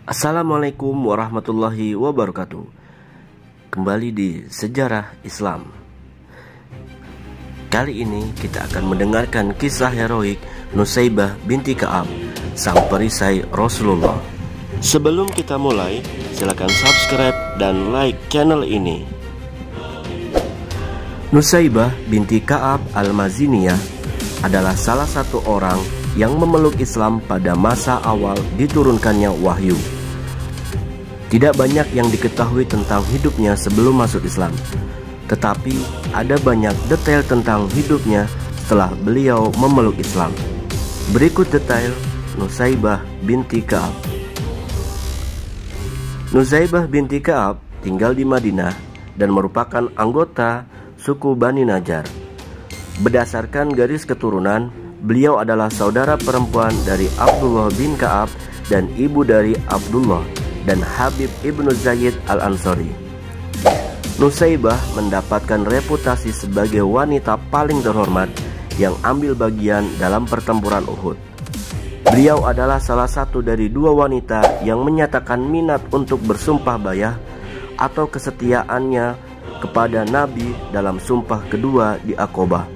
Assalamualaikum warahmatullahi wabarakatuh. Kembali di Sejarah Islam. Kali ini kita akan mendengarkan kisah heroik Nusaybah binti Ka'ab, sang perisai Rasulullah. Sebelum kita mulai, silakan subscribe dan like channel ini. Nusaybah binti Ka'ab al-Maziniyah adalah salah satu orang yang memeluk Islam pada masa awal diturunkannya wahyu. Tidak banyak yang diketahui tentang hidupnya sebelum masuk Islam, tetapi ada banyak detail tentang hidupnya setelah beliau memeluk Islam. Berikut detail Nusaybah binti Ka'ab. Nusaybah binti Ka'ab tinggal di Madinah dan merupakan anggota suku Bani Najjar. Berdasarkan garis keturunan, beliau adalah saudara perempuan dari Abdullah bin Ka'ab dan ibu dari Abdullah dan Habib ibnu Zaid al-Ansari. Nusaybah mendapatkan reputasi sebagai wanita paling terhormat yang ambil bagian dalam pertempuran Uhud. Beliau adalah salah satu dari dua wanita yang menyatakan minat untuk bersumpah bayah atau kesetiaannya kepada Nabi dalam sumpah kedua di Aqabah.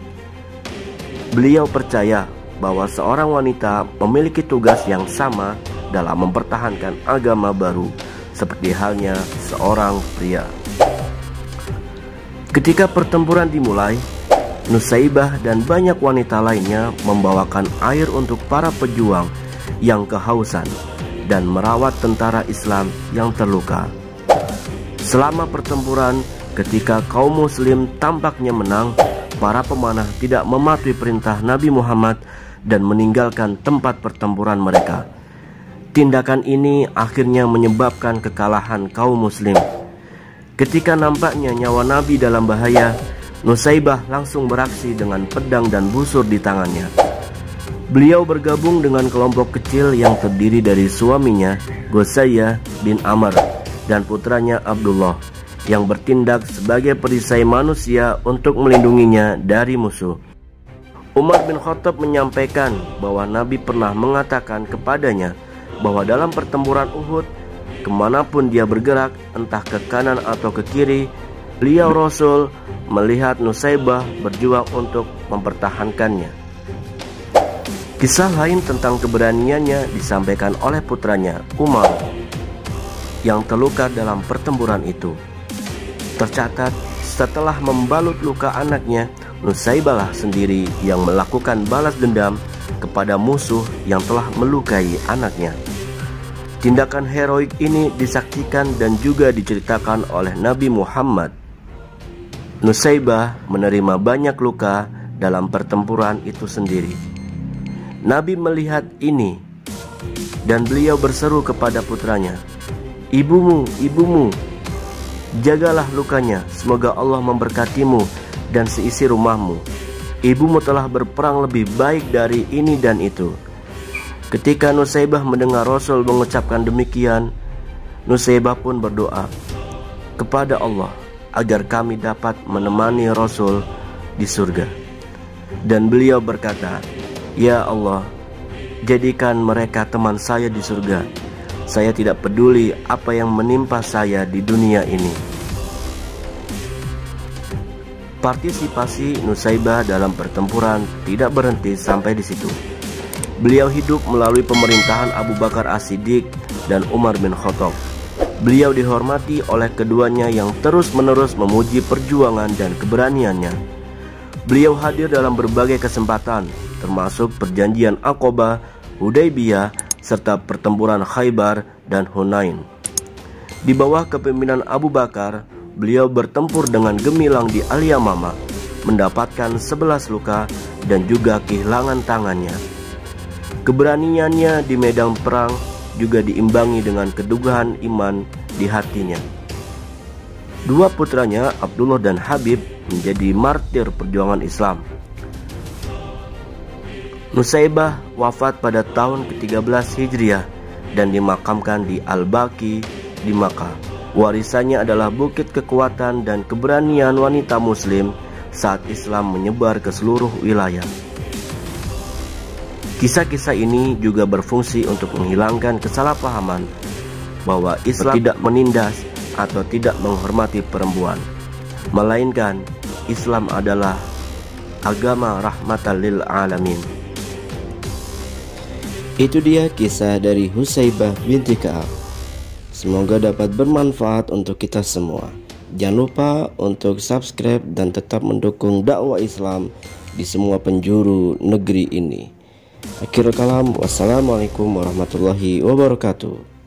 Beliau percaya bahwa seorang wanita memiliki tugas yang sama dalam mempertahankan agama baru seperti halnya seorang pria. Ketika pertempuran dimulai, Nusaybah dan banyak wanita lainnya membawakan air untuk para pejuang yang kehausan dan merawat tentara Islam yang terluka. Selama pertempuran, ketika kaum muslim tampaknya menang, para pemanah tidak mematuhi perintah Nabi Muhammad dan meninggalkan tempat pertempuran mereka. Tindakan ini akhirnya menyebabkan kekalahan kaum muslim. Ketika nampaknya nyawa Nabi dalam bahaya, Nusaybah langsung beraksi dengan pedang dan busur di tangannya. Beliau bergabung dengan kelompok kecil yang terdiri dari suaminya Gosayah bin Amr dan putranya Abdullah, yang bertindak sebagai perisai manusia untuk melindunginya dari musuh. Umar bin Khattab menyampaikan bahwa Nabi pernah mengatakan kepadanya bahwa dalam pertempuran Uhud, kemanapun dia bergerak, entah ke kanan atau ke kiri, beliau Rasul melihat Nusaybah berjuang untuk mempertahankannya. Kisah lain tentang keberaniannya disampaikan oleh putranya Umar yang terluka dalam pertempuran itu. Tercatat, setelah membalut luka anaknya, Nusaybah lah sendiri yang melakukan balas dendam kepada musuh yang telah melukai anaknya. Tindakan heroik ini disaksikan dan juga diceritakan oleh Nabi Muhammad. Nusaybah menerima banyak luka dalam pertempuran itu sendiri. Nabi melihat ini dan beliau berseru kepada putranya, "Ibumu, ibumu, jagalah lukanya, semoga Allah memberkatimu dan seisi rumahmu. Ibumu telah berperang lebih baik dari ini dan itu." Ketika Nusaybah mendengar Rasul mengucapkan demikian, Nusaybah pun berdoa kepada Allah agar kami dapat menemani Rasul di surga. Dan beliau berkata, "Ya Allah, jadikan mereka teman saya di surga. Saya tidak peduli apa yang menimpa saya di dunia ini." Partisipasi Nusaybah dalam pertempuran tidak berhenti sampai di situ. Beliau hidup melalui pemerintahan Abu Bakar As-Siddiq dan Umar bin Khattab. Beliau dihormati oleh keduanya yang terus-menerus memuji perjuangan dan keberaniannya. Beliau hadir dalam berbagai kesempatan, termasuk perjanjian Aqabah, Hudaybiyah, serta pertempuran Khaybar dan Hunain. Di bawah kepemimpinan Abu Bakar, beliau bertempur dengan gemilang di Al-Yamamah, mendapatkan 11 luka dan juga kehilangan tangannya. Keberaniannya di medan perang juga diimbangi dengan kedugaan iman di hatinya. Dua putranya, Abdullah dan Habib, menjadi martir perjuangan Islam. Nusaybah wafat pada tahun ke-13 Hijriah dan dimakamkan di Al-Baqi di Makkah. Warisannya adalah bukit kekuatan dan keberanian wanita muslim saat Islam menyebar ke seluruh wilayah. Kisah-kisah ini juga berfungsi untuk menghilangkan kesalahpahaman bahwa Islam tidak menindas atau tidak menghormati perempuan, melainkan Islam adalah agama rahmatan lil alamin. Itu dia kisah dari Husaybah binti Ka'ab. Semoga dapat bermanfaat untuk kita semua. Jangan lupa untuk subscribe dan tetap mendukung dakwah Islam di semua penjuru negeri ini. Akhirul kalam, wassalamualaikum warahmatullahi wabarakatuh.